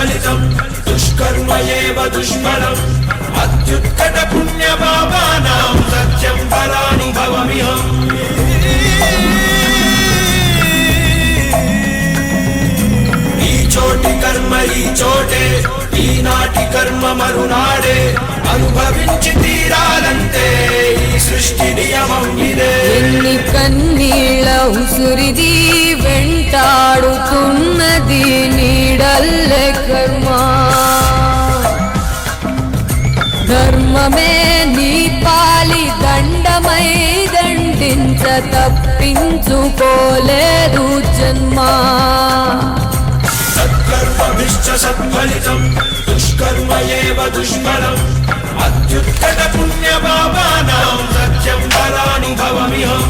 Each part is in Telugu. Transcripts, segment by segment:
సత్ఫలితం దుష్కర్మయేవ దుష్ఫలం అత్యుత్కట పుణ్య పాపానాం సత్యం ఫలానుభవమిహం ఈ చోటి కర్మ ఈ చోటే ఈనాటి కర్మ మరునాడే అనుభవించి తీరాలంటే ఈ సృష్టి నియమం ఇదే. ఎన్ని కన్నీళ్ళ ఉసురిది వెంటాడుతున్నది నీడల్లే కర్మ ధర్మమే నీ పాలి దండమై దండించ తప్పించుకోలేదు జన్మ సత్కర్మభిశ్చ సత్ఫలితం దుష్కర్మయేవ దుష్ఫలం అత్యుత్కట పుణ్య పాపానాం సత్యం ఫలానుభవమిహం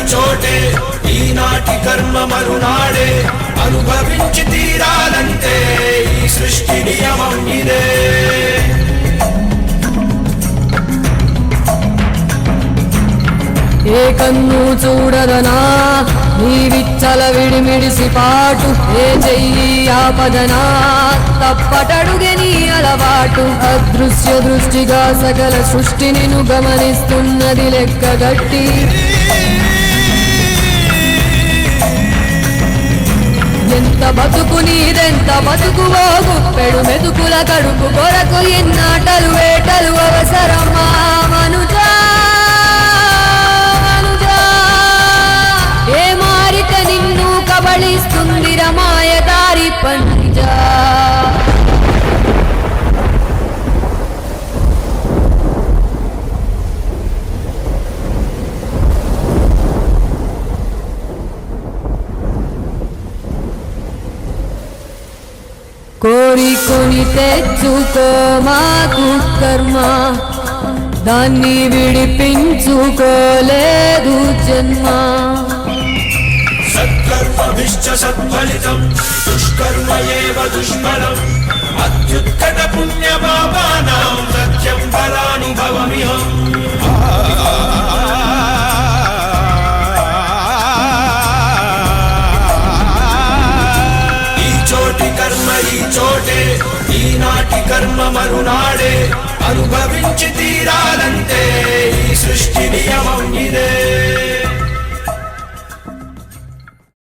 చోటే ఈనాటి కర్మ మరునాడే అనుభవించి తీరాలంటే ఈ సృష్టి నియమం ఇదే. ఏ కన్ను చూడదనా నీ విచ్చల విడిమిడిసి పాటు ఏ చెయ్యి ఆపదనా తప్పటడుగే నీ అలవాటు అదృశ్య దృష్టిగా సకల సృష్టిని గమనిస్తున్నది లెక్కగట్టి ఎంత బతుకు నీదెంత బతుకువో గుప్పెడు మెతుకుల కడుపు కొరకు ఎన్నాటలు వేటలు అవసరమా మనుజా ఏ మారిక నిన్ను కబళిస్తుంది రమాయదారి పంజా కోరికొని తెచ్చుకో మాకు కర్మ దాన్ని విడిపించుకోలేదు జన్మ సత్కర్మభిశ్చ సత్ఫలితం దుష్కర్మయేవ దుష్ఫలం అత్యుత్కట పుణ్య పాపానాం సత్యం ఫలానుభవమిహం ఈ చోటే ఈనాటి కర్మ మరునాడే అనుభవించి తీరాలంటే ఈ సృష్టి నియమం ఇదే.